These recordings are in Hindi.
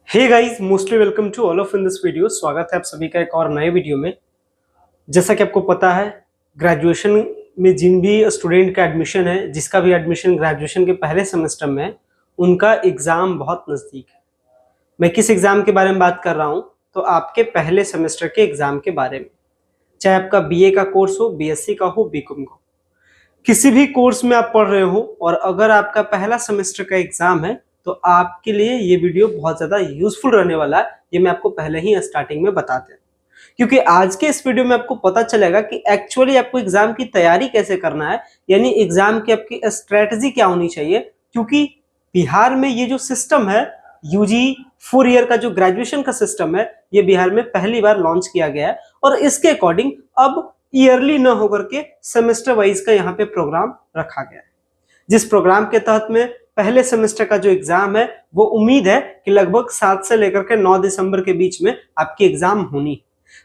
Hey guys, mostly welcome to all of in this video. स्वागत है आप सभी का एक और नए वीडियो में। जैसा कि आपको पता है, ग्रेजुएशन में जिन भी स्टूडेंट का एडमिशन है, जिसका भी एडमिशन ग्रेजुएशन के पहले सेमेस्टर में है, उनका एग्जाम बहुत नज़दीक है। मैं किस एग्जाम के बारे में बात कर रहा हूँ? तो आपके पहले सेमेस्टर के एग्जाम के बारे में। चाहे आपका बीए का कोर्स हो, बीएससी का हो, बीकॉम का हो, किसी भी कोर्स में आप पढ़ रहे हो और अगर आपका पहला सेमेस्टर का एग्जाम है तो आपके लिए ये वीडियो बहुत ज़्यादा यूजफुल रहने वाला है। ये मैं आपको पहले ही स्टार्टिंग में बता दें, क्योंकि आज के इस वीडियो में आपको पता चलेगा कि एक्चुअली आपको एग्जाम की तैयारी कैसे करना है, यानी एग्जाम की आपकी स्ट्रेटजी क्या होनी चाहिए। क्योंकि बिहार में ये जो सिस्टम है, यूजी 4 ईयर का जो ग्रेजुएशन का सिस्टम है, ये बिहार में पहली बार लॉन्च किया गया है और इसके अकॉर्डिंग अब ईयरली न होकर के सेमेस्टर वाइज का यहाँ पे प्रोग्राम रखा गया है। जिस प्रोग्राम के तहत में पहले सेमेस्टर का जो एग्जाम है, वो उम्मीद है कि लगभग 7 से लेकर के 9 दिसंबर के बीच में आपकी एग्जाम होनी।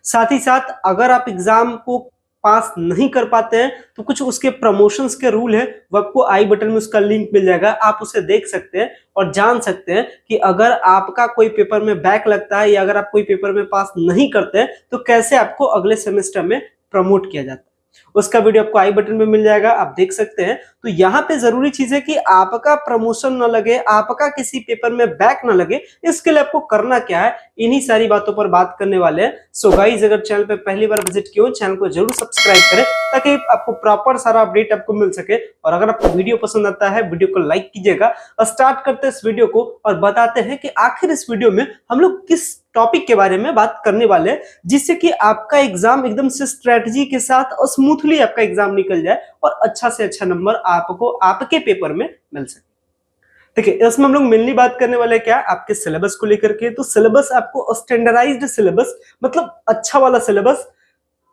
साथ ही साथ अगर आप एग्जाम को पास नहीं कर पाते हैं तो कुछ उसके प्रमोशंस के रूल है, वो आपको आई बटन में उसका लिंक मिल जाएगा। आप उसे देख सकते हैं और जान सकते हैं कि अगर आपका कोई पेपर में बैक लगता है या अगर आप कोई पेपर में पास नहीं करते हैं तो कैसे आपको अगले सेमेस्टर में प्रमोट किया जाता है। उसका वीडियो आपको आई बटन में मिल जाएगा, आप देख सकते हैं। तो यहाँ पे जरूरी चीज है कि आपका प्रमोशन ना लगे, आपका किसी पेपर में बैक ना लगे। इसके लिए आपको करना क्या है, इन्हीं सारी बातों पर बात करने वाले हैं। सो गाइस, अगर चैनल पे पहली बार विजिट किए हो, चैनल को जरूर सब्सक्राइब करें ताकि आपको प्रॉपर सारा अपडेट आपको मिल सके। और अगर आपको वीडियो पसंद आता है, वीडियो को लाइक कीजिएगा। स्टार्ट करते हैं इस वीडियो को और बताते हैं कि आखिर इस वीडियो में हम लोग किस टॉपिक के बारे में बात करने वाले हैं, जिससे कि आपका एग्जाम एकदम से स्ट्रेटजी के साथ और स्मूथली आपका एग्जाम निकल जाए और अच्छा से अच्छा नंबर आपको आपके पेपर में मिल सके। देखिए, इसमें हम लोग मेनली बात करने वाले क्या, आपके सिलेबस को लेकर के। तो सिलेबस आपको स्टैंडर्डाइज्ड सिलेबस, मतलब अच्छा वाला सिलेबस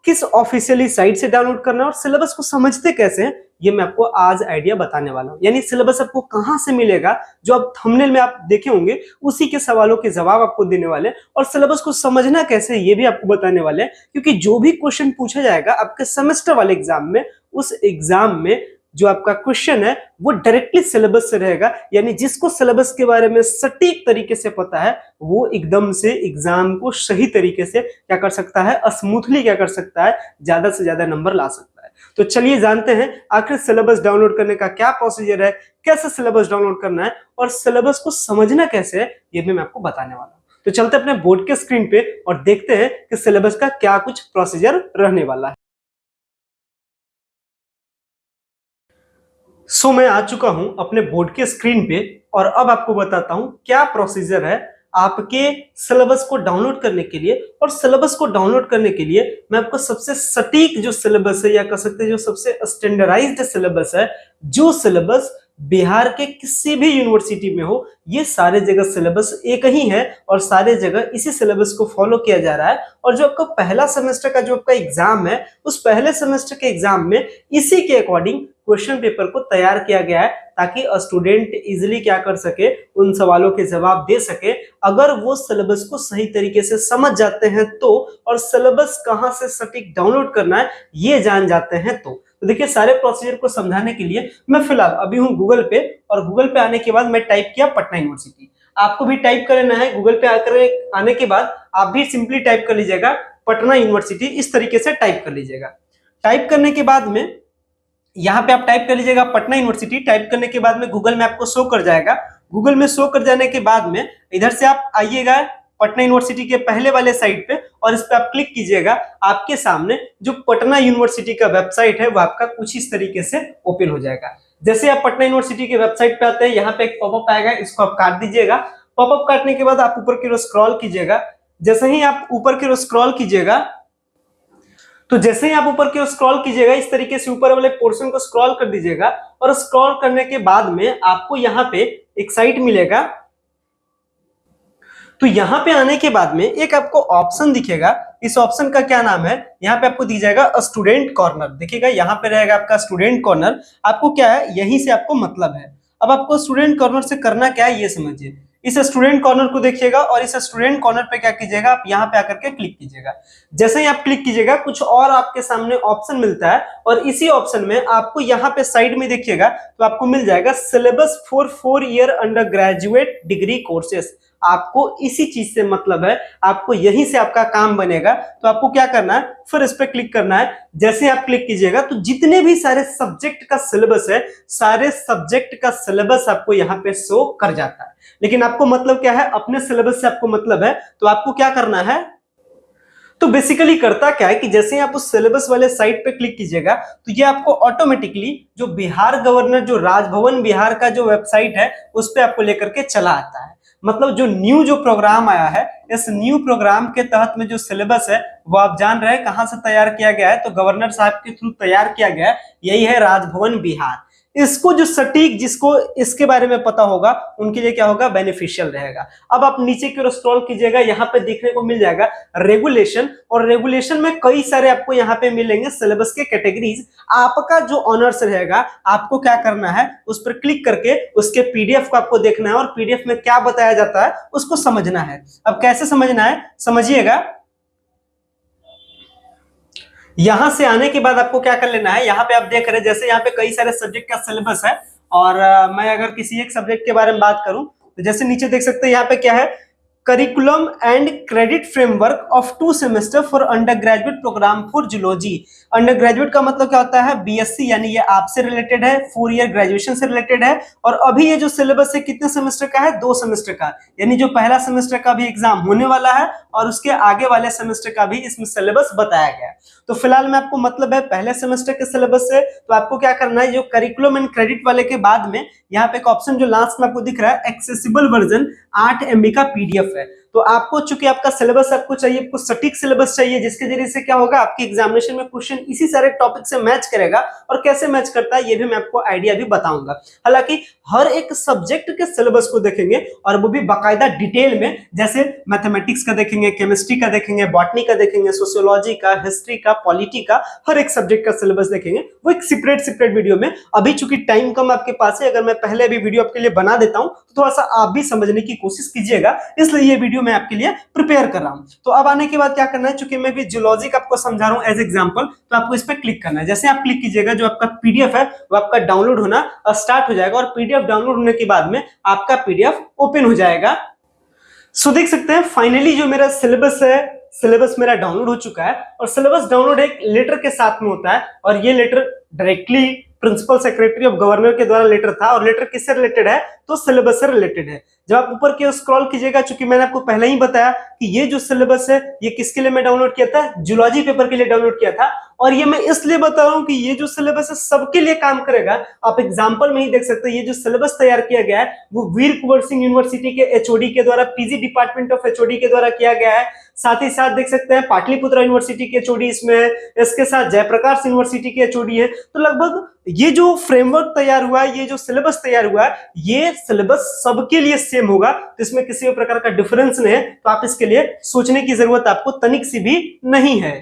किस ऑफिशियली साइट से डाउनलोड करना है और सिलेबस को समझते कैसे हैं, ये मैं आपको आज आइडिया बताने वाला हूं। यानी सिलेबस आपको कहां से मिलेगा, जो आप थंबनेल में आप देखे होंगे उसी के सवालों के जवाब आपको देने वाले हैं। और सिलेबस को समझना कैसे, ये भी आपको बताने वाले हैं। क्योंकि जो भी क्वेश्चन पूछा जाएगा आपके सेमेस्टर वाले एग्जाम में, उस एग्जाम में जो आपका क्वेश्चन है वो डायरेक्टली सिलेबस से रहेगा। यानी जिसको सिलेबस के बारे में सटीक तरीके से पता है, वो एकदम से एग्जाम को सही तरीके से क्या कर सकता है, स्मूथली क्या कर सकता है, ज्यादा से ज्यादा नंबर ला सकता है। तो चलिए जानते हैं आखिर सिलेबस डाउनलोड करने का क्या प्रोसीजर है, कैसे सिलेबस डाउनलोड करना है और सिलेबस को समझना कैसे है, ये भी मैं आपको बताने वाला हूं। तो चलते अपने बोर्ड के स्क्रीन पे और देखते हैं कि सिलेबस का क्या कुछ प्रोसीजर रहने वाला है। सो मैं आ चुका हूं अपने बोर्ड के स्क्रीन पे और अब आपको बताता हूं क्या प्रोसीजर है आपके सिलेबस को डाउनलोड करने के लिए। और सिलेबस को डाउनलोड करने के लिए मैं आपको सबसे सटीक जो सिलेबस है, या कह सकते हैं जो सबसे स्टैंडर्डाइज्ड सिलेबस है, जो सिलेबस बिहार के किसी भी यूनिवर्सिटी में हो, ये सारे जगह सिलेबस एक ही है और सारे जगह इसी सिलेबस को फॉलो किया जा रहा है। और जो आपका पहला सेमेस्टर का जो आपका एग्जाम है, उस पहले सेमेस्टर के एग्जाम में इसी के अकॉर्डिंग क्वेश्चन पेपर को तैयार किया गया है, ताकि स्टूडेंट इजीली क्या कर सके, उन सवालों के जवाब दे सके अगर वो सिलेबस को सही तरीके से समझ जाते हैं तो, और सिलेबस कहां से सटीक डाउनलोड करना है ये जान जाते हैं तो। देखिए, सारे प्रोसीजर को समझाने के लिए मैं फिलहाल अभी हूं गूगल पे, और गूगल पे आने के बाद मैं टाइप किया पटना यूनिवर्सिटी। आपको भी टाइप कर लेना है। गूगल पे आकर आने के बाद आप भी सिंपली टाइप कर लीजिएगा पटना यूनिवर्सिटी, इस तरीके से टाइप कर लीजिएगा। टाइप करने के बाद में यहाँ पे आप टाइप कर लीजिएगा पटना यूनिवर्सिटी। टाइप करने के बाद में गूगल में आपको शो कर जाएगा। गूगल में शो कर जाने के बाद में इधर से आप आइएगा पटना यूनिवर्सिटी के पहले वाले साइट पे और इस पे आप क्लिक कीजिएगा। आपके सामने जो पटना यूनिवर्सिटी का वेबसाइट है वो आपका कुछ इस तरीके से ओपन हो जाएगा। जैसे आप पटना यूनिवर्सिटी के वेबसाइट पे आते हैं, यहाँ पे एक पॉपअप आएगा, इसको आप काट दीजिएगा। पॉपअप काटने के बाद आप ऊपर की ओर स्क्रॉल कीजिएगा। जैसे ही आप ऊपर की ओर स्क्रॉल कीजिएगा, तो जैसे ही आप ऊपर की ओर स्क्रॉल कीजिएगा, इस तरीके से ऊपर वाले पोर्शन को स्क्रॉल कर दीजिएगा। और स्क्रॉल करने के बाद में आपको यहाँ पे एक साइट मिलेगा। तो यहाँ पे आने के बाद में एक आपको ऑप्शन दिखेगा। इस ऑप्शन का क्या नाम है, यहाँ पे आपको दी जाएगा स्टूडेंट कॉर्नर। देखिएगा, यहाँ पे रहेगा आपका स्टूडेंट कॉर्नर। आपको क्या है, यहीं से आपको मतलब है। अब आपको स्टूडेंट कॉर्नर से करना क्या है ये समझिए। इस स्टूडेंट कॉर्नर को देखिएगा और इस स्टूडेंट कॉर्नर पे क्या कीजिएगा, आप यहाँ पे आकर के क्लिक कीजिएगा। जैसे ही आप क्लिक कीजिएगा, कुछ और आपके सामने ऑप्शन मिलता है और इसी ऑप्शन में आपको यहाँ पे साइड में देखिएगा तो आपको मिल जाएगा syllabus for 4 year under graduate degree courses. आपको इसी चीज से मतलब है, आपको यहीं से आपका काम बनेगा। तो आपको क्या करना है, फिर इस पर क्लिक करना है। जैसे आप क्लिक कीजिएगा तो जितने भी सारे सब्जेक्ट का सिलेबस है, सारे सब्जेक्ट का सिलेबस आपको यहाँ पे शो कर जाता है। लेकिन आपको मतलब क्या है, अपने सिलेबस से आपको मतलब है, तो आपको क्या करना है, तो बेसिकली करता क्या है कि जैसे आप उस सिलेबस वाले साइट पे क्लिक कीजिएगा तो ये आपको ऑटोमेटिकली जो बिहार गवर्नर, जो राजभवन बिहार का जो वेबसाइट है, उस पे आपको लेकर के चला आता है। मतलब जो न्यू जो प्रोग्राम आया है, इस न्यू प्रोग्राम के तहत में जो सिलेबस है वो आप जान रहे हैं कहां से तैयार किया गया है, तो गवर्नर साहब के थ्रू तैयार किया गया है, यही है राजभवन बिहार। इसको जो सटीक, जिसको इसके बारे में पता होगा, उनके लिए क्या होगा, बेनिफिशियल रहेगा। अब आप नीचे की ओर स्क्रॉल कीजिएगा, यहाँ पे देखने को मिल जाएगा रेगुलेशन, और रेगुलेशन में कई सारे आपको यहाँ पे मिलेंगे सिलेबस के कैटेगरीज। आपका जो ऑनर्स रहेगा, आपको क्या करना है, उस पर क्लिक करके उसके पीडीएफ को आपको देखना है, और पीडीएफ में क्या बताया जाता है उसको समझना है। अब कैसे समझना है, समझिएगा। यहां से आने के बाद आपको क्या कर लेना है, यहाँ पे आप देख रहे हैं जैसे यहाँ पे कई सारे सब्जेक्ट का सिलेबस है, और मैं अगर किसी एक सब्जेक्ट के बारे में बात करूं तो जैसे नीचे देख सकते हैं यहाँ पे क्या है, curriculum and credit framework of 2 semester for undergraduate programme for zoology. Undergraduate का मतलब क्या होता है, बीएससी, यानी ये आपसे रिलेटेड है, 4 ईयर ग्रेजुएशन से रिलेटेड है। और अभी ये जो सिलेबस है कितने सेमेस्टर का है, 2 सेमेस्टर का, यानी जो पहला सेमेस्टर का भी एग्जाम होने वाला है और उसके आगे वाले सेमेस्टर का भी इसमें सिलेबस बताया गया है। तो फिलहाल में आपको मतलब है पहले सेमेस्टर के सिलेबस से, तो आपको क्या करना है, जो करिकुलम एंड क्रेडिट वाले के बाद में यहाँ पे एक ऑप्शन जो लास्ट में आपको दिख रहा है, एक्सेसिबल वर्जन 8 MB का पीडीएफ है। तो आपको, चूंकि आपका सिलेबस आपको चाहिए, आपको सटीक सिलेबस चाहिए, जिसके जरिए से क्या होगा, आपके एग्जामिनेशन में क्वेश्चन इसी सारे टॉपिक से मैच करेगा। और कैसे मैच करता है ये भी मैं आपको आइडिया भी बताऊंगा। हालांकि हर एक सब्जेक्ट के सिलेबस को देखेंगे, और वो भी बाकायदा डिटेल में, जैसे मैथमेटिक्स का देखेंगे, केमिस्ट्री का देखेंगे, बॉटनी का देखेंगे, सोशियोलॉजी का, हिस्ट्री का, पॉलिटी का, हर एक सब्जेक्ट का सिलेबस देखेंगे, वो एक सेपरेट वीडियो में। अभी चूंकि टाइम कम आपके पास है, अगर मैं पहले भी वीडियो आपके लिए बना देता हूं तो थोड़ा सा आप भी समझने की कोशिश कीजिएगा, इसलिए ये वीडियो मैं आपके लिए प्रिपेयर कर रहा हूं। तो अब आने के बाद क्या करना है, चूंकि मैं भी जूलॉजी का आपको समझा रहा हूं एज एग्जांपल, तो आपको इस पर क्लिक करना है। जैसे आप क्लिक कीजिएगा, जो आपका पीडीएफ है वो आपका डाउनलोड होना स्टार्ट हो जाएगा, और पीडीएफ डाउनलोड होने के बाद में आपका पीडीएफ ओपन हो जाएगा। सो देख सकते हैं फाइनली जो मेरा सिलेबस है, सिलेबस मेरा डाउनलोड हो चुका है। और सिलेबस डाउनलोड एक लेटर के साथ में होता है, और ये letter directly principal secretary of governor के द्वारा लेटर था। और लेटर किससे रिलेटेड है, तो सिलेबस से रिलेटेड है। जब आप ऊपर की ओर स्क्रॉल कीजिएगा, चूंकि मैंने आपको पहले ही बताया कि ये जो सिलेबस है ये किसके लिए मैं डाउनलोड किया था, जूलॉजी पेपर के लिए डाउनलोड किया था। और ये मैं इसलिए बता रहा हूं कि ये जो सिलेबस है सबके लिए काम करेगा। आप एग्जांपल में ही देख सकते हैं, ये जो सिलेबस तैयार किया गया है वो वीर कुंवर सिंह यूनिवर्सिटी के एचओडी के द्वारा, पीजी डिपार्टमेंट ऑफ एचओडी के द्वारा किया गया है। साथ ही साथ देख सकते हैं पाटलिपुत्र यूनिवर्सिटी के एचओडी इसमें है, इसके साथ जयप्रकाश यूनिवर्सिटी के एचओडी है। तो लगभग ये जो फ्रेमवर्क तैयार हुआ है, ये जो सिलेबस तैयार हुआ है, ये सिलेबस सबके लिए सेम होगा, तो इसमें किसी भी प्रकार का डिफरेंस नहीं है। तो आप इसके लिए सोचने की जरूरत आपको तनिक सी भी नहीं है।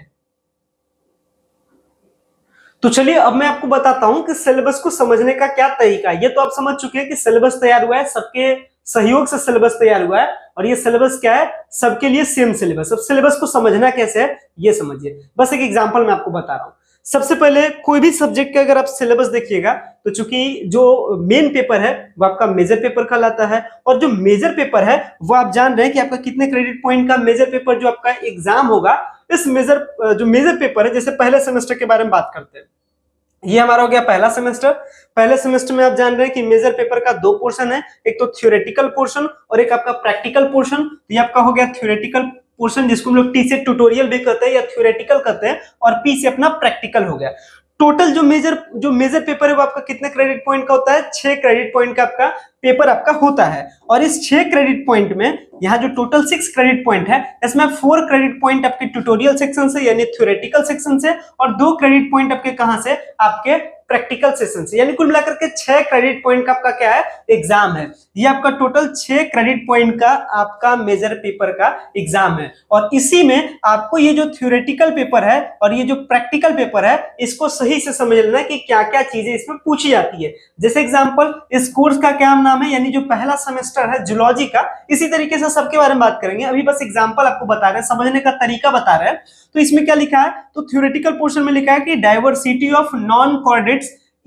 तो चलिए अब मैं आपको बताता हूं कि सिलेबस को समझने का क्या तरीका है। ये तो आप समझ चुके हैं कि सिलेबस तैयार हुआ है, सबके सहयोग से सिलेबस तैयार हुआ है, और ये सिलेबस क्या है, सबके लिए सेम सिलेबस। अब सिलेबस को समझना कैसे है ये समझिए। बस एक एग्जांपल मैं आपको बता रहा हूं। सबसे पहले कोई भी सब्जेक्ट का अगर आप सिलेबस देखिएगा, तो चूंकि जो मेन पेपर है वो आपका मेजर पेपर कहलाता है, और जो मेजर पेपर है वो आप जान रहे हैं कि आपका कितने क्रेडिट पॉइंट का मेजर पेपर जो आपका एग्जाम होगा, इस जो मेजर पेपर है, जैसे पहले सेमेस्टर के बारे में बात करते हैं, ये हमारा हो गया पहला सेमेस्टर। पहले सेमेस्टर में आप जान रहे हैं कि मेजर पेपर का 2 पोर्शन है, एक तो थ्योरेटिकल पोर्शन और एक आपका प्रैक्टिकल पोर्शन। तो ये आपका हो गया थ्योरेटिकल पोर्शन, जिसको हम लोग टी से ट्यूटोरियल भी कहते हैं या थ्योरेटिकल कहते हैं, और पी से अपना प्रैक्टिकल हो गया। टोटल जो मेजर पेपर है वो आपका कितने क्रेडिट पॉइंट का होता है, 6 क्रेडिट पॉइंट का आपका पेपर आपका होता है। और इस 6 क्रेडिट पॉइंट में यहाँ जो टोटल 6 क्रेडिट पॉइंट है, इसमें 4 क्रेडिट पॉइंट आपके ट्यूटोरियल सेक्शन से यानी थ्योरेटिकल सेक्शन से, और 2 क्रेडिट पॉइंट आपके कहां से, आपके प्रैक्टिकल सेशन से, यानी कुल मिलाकर के 6 क्रेडिट पॉइंट का आपका क्या है, एग्जाम है। ये आपका टोटल 6 क्रेडिट पॉइंट का आपका मेजर पेपर का एग्जाम है। और इसी में आपको ये जो थ्योरेटिकल पेपर है और ये जो प्रैक्टिकल पेपर है, इसको सही से समझ लेना है कि क्या क्या चीजें इसमें पूछी जाती है। जैसे एग्जाम्पल, इस कोर्स का क्या नाम है, यानी जो पहला सेमेस्टर है जूलॉजी का, इसी तरीके से सबके बारे में बात करेंगे। अभी बस एग्जाम्पल आपको बता रहे हैं, समझने का तरीका बता रहे हैं। तो इसमें क्या लिखा है, तो थ्योरेटिकल पोर्शन में लिखा है कि डाइवर्सिटी ऑफ नॉन कोऑर्डिनेट्स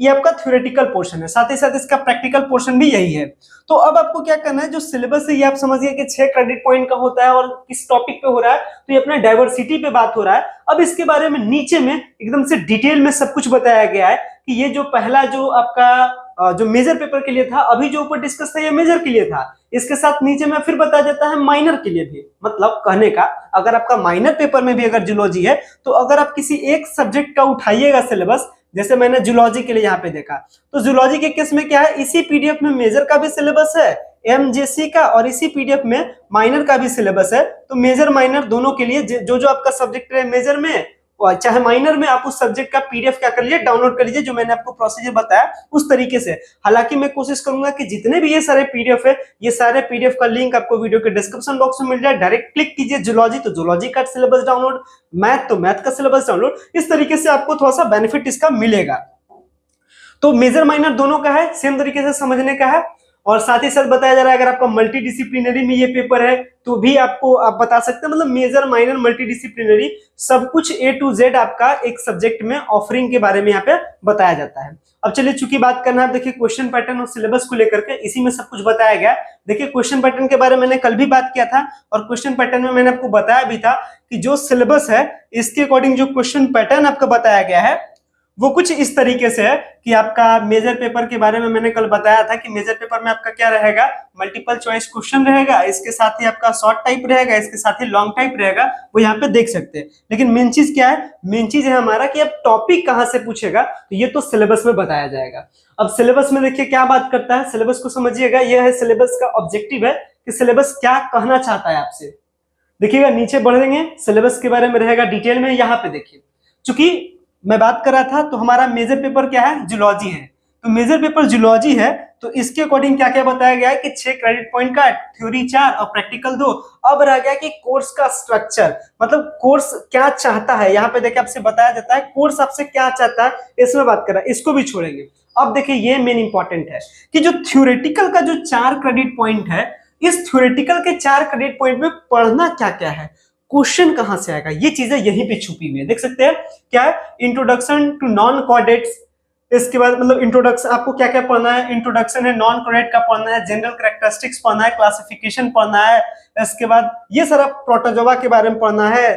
ये आपका थ्योरेटिकल पोर्शन है, साथ ही साथ इसका प्रैक्टिकल पोर्शन भी यही है। तो अब आपको क्या करना है, जो सिलेबस है ये आप समझिए कि 6 क्रेडिट पॉइंट का होता है और किस टॉपिक पे हो रहा है, तो ये अपना डाइवर्सिटी पे बात हो रहा है। अब इसके बारे में नीचे में एकदम से डिटेल में सब कुछ बताया गया है कि ये जो पहला जो आपका जो मेजर पेपर के लिए था, अभी जो ऊपर डिस्कस था ये मेजर के लिए था, इसके साथ नीचे में फिर बताया जाता है माइनर के लिए भी। मतलब कहने का अगर आपका माइनर पेपर में भी अगर जूलॉजी है, तो अगर आप किसी एक सब्जेक्ट का उठाइएगा सिलेबस, जैसे मैंने जूलॉजी के लिए यहाँ पे देखा, तो जूलॉजी के केस में क्या है, इसी पीडीएफ में मेजर का भी सिलेबस है, एमजेसी का, और इसी पीडीएफ में माइनर का भी सिलेबस है। तो मेजर माइनर दोनों के लिए जो जो आपका सब्जेक्ट है मेजर में चाहे माइनर में, आप उस सब्जेक्ट का पीडीएफ क्या कर लीजिए, डाउनलोड कर लीजिए, जो मैंने आपको प्रोसीजर बताया उस तरीके से। हालांकि मैं कोशिश करूंगा कि जितने भी ये सारे पीडीएफ है, ये सारे पीडीएफ का लिंक आपको वीडियो के डिस्क्रिप्शन बॉक्स में मिल जाए। डायरेक्ट क्लिक कीजिए जूलॉजी तो जूलॉजी का सिलेबस डाउनलोड, मैथ तो मैथ का सिलेबस डाउनलोड, इस तरीके से आपको थोड़ा सा बेनिफिट इसका मिलेगा। तो मेजर माइनर दोनों का है, सेम तरीके से समझने का है। और साथ ही साथ बताया जा रहा है अगर आपका मल्टी डिसिप्लिनरी में ये पेपर है तो भी आपको आप बता सकते हैं, मतलब मेजर माइनर मल्टी डिसिप्लिनरी सब कुछ A to Z आपका एक सब्जेक्ट में ऑफरिंग के बारे में यहाँ पे बताया जाता है। अब चलिए चूंकि बात करना है, देखिए क्वेश्चन पैटर्न और सिलेबस को लेकर के इसी में सब कुछ बताया गया। देखिए क्वेश्चन पैटर्न के बारे में मैंने कल भी बात किया था, और क्वेश्चन पैटर्न में मैंने आपको बताया भी था कि जो सिलेबस है इसके अकॉर्डिंग जो क्वेश्चन पैटर्न आपका बताया गया है वो कुछ इस तरीके से है कि आपका मेजर पेपर के बारे में मैंने कल बताया था कि मेजर पेपर में आपका क्या रहेगा, मल्टीपल चॉइस क्वेश्चन रहेगा, इसके साथ ही आपका शॉर्ट टाइप रहेगा, इसके साथ ही लॉन्ग टाइप रहेगा, वो यहाँ पे देख सकते हैं। लेकिन मेन चीज क्या है, मेन चीज है हमारा कि अब टॉपिक कहाँ से पूछेगा, तो ये तो सिलेबस में बताया जाएगा। अब सिलेबस में देखिए क्या बात करता है, सिलेबस को समझिएगा, यह है सिलेबस का ऑब्जेक्टिव है कि सिलेबस क्या कहना चाहता है आपसे। देखिएगा नीचे बढ़ेंगे, सिलेबस के बारे में रहेगा डिटेल में। यहाँ पे देखिए, चूंकि मैं बात कर रहा था तो हमारा मेजर पेपर क्या है, जूलॉजी है, तो मेजर पेपर जूलॉजी है, तो इसके अकॉर्डिंग क्या क्या बताया गया है कि 6 क्रेडिट पॉइंट का, थ्योरी 4 और प्रैक्टिकल 2। अब रह गया कि कोर्स का स्ट्रक्चर, मतलब कोर्स क्या चाहता है। यहाँ पे देखिए आपसे बताया जाता है कोर्स आपसे क्या चाहता है, इसमें बात कर रहा है, इसको भी छोड़ेंगे। अब देखिए ये मेन इंपॉर्टेंट है कि जो थ्योरेटिकल का जो 4 क्रेडिट पॉइंट है, इस थ्योरेटिकल के 4 क्रेडिट पॉइंट में पढ़ना क्या क्या है, क्वेश्चन कहां से आएगा, ये चीजें यहीं पे छुपी हुई है। देख सकते हैं क्या है, इंट्रोडक्शन टू नॉन कॉर्डेट्स, इसके बाद मतलब इंट्रोडक्शन आपको क्या क्या पढ़ना है, इंट्रोडक्शन है, नॉन कॉर्डेट का पढ़ना है, जनरल कैरेक्टरिस्टिक्स पढ़ना है, क्लासिफिकेशन पढ़ना है, इसके बाद ये सारा प्रोटोजोआ के बारे में पढ़ना है,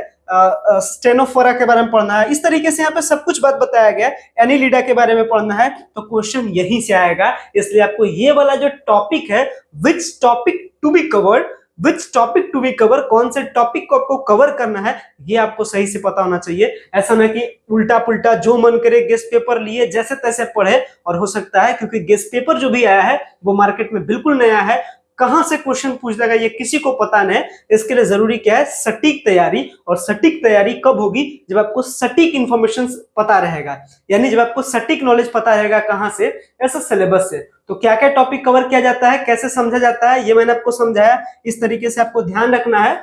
स्टेनोफोरा के बारे में पढ़ना है। इस तरीके से यहाँ पे सब कुछ बात बताया गया है। एनिलिडा के बारे में पढ़ना है, तो क्वेश्चन यहीं से आएगा। इसलिए आपको ये वाला जो टॉपिक है, which topic to be covered, which topic to be cover, कौन से टॉपिक को आपको कवर करना है, ये आपको सही से पता होना चाहिए। ऐसा ना कि उल्टा पुल्टा जो मन करे गेस्ट पेपर लिए जैसे तैसे पढ़े, और हो सकता है क्योंकि गेस्ट पेपर जो भी आया है वो मार्केट में बिल्कुल नया है, कहां से क्वेश्चन पूछ देगा ये किसी को पता नहीं। इसके लिए जरूरी क्या है, सटीक तैयारी। और सटीक तैयारी कब होगी, जब आपको सटीक इंफॉर्मेशन पता रहेगा, यानी जब आपको सटीक नॉलेज पता रहेगा कहां से, ऐसा सिलेबस से। तो क्या क्या टॉपिक कवर किया जाता है, कैसे समझा जाता है, ये मैंने आपको समझाया। इस तरीके से आपको ध्यान रखना है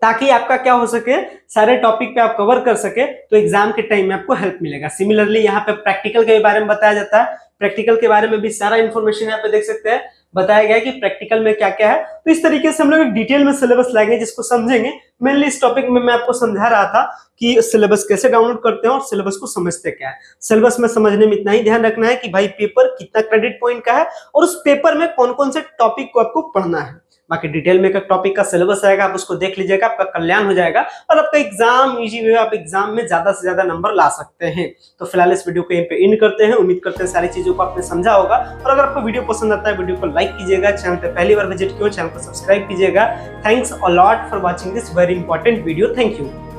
ताकि आपका क्या हो सके, सारे टॉपिक पे आप कवर कर सके, तो एग्जाम के टाइम में आपको हेल्प मिलेगा। सिमिलरली यहाँ पे प्रैक्टिकल के बारे में बताया जाता है, प्रैक्टिकल के बारे में भी सारा इंफॉर्मेशन यहाँ पे देख सकते हैं, बताया गया है कि प्रैक्टिकल में क्या क्या है। तो इस तरीके से हम लोग डिटेल में सिलेबस लाएंगे जिसको समझेंगे। मेनली इस टॉपिक में मैं आपको समझा रहा था कि सिलेबस कैसे डाउनलोड करते हैं और सिलेबस को समझते क्या है। सिलेबस में समझने में इतना ही ध्यान रखना है कि भाई पेपर कितना क्रेडिट पॉइंट का है और उस पेपर में कौन कौन से टॉपिक को आपको पढ़ना है। बाकी डिटेल में एक टॉपिक का सिलेबस आएगा, आप उसको देख लीजिएगा, आपका कल्याण हो जाएगा और आपका एग्जाम इजी वे, आप एग्जाम में ज्यादा से ज्यादा नंबर ला सकते हैं। तो फिलहाल इस वीडियो को यहीं पे एंड करते हैं। उम्मीद करते हैं सारी चीजों को आपने समझा होगा, और अगर आपको वीडियो पसंद आता है वीडियो को लाइक कीजिएगा, चैनल पे पहली बार विजिट किया चैनल को सब्सक्राइब कीजिएगा। Thanks a lot for watching this very important video. Thank you.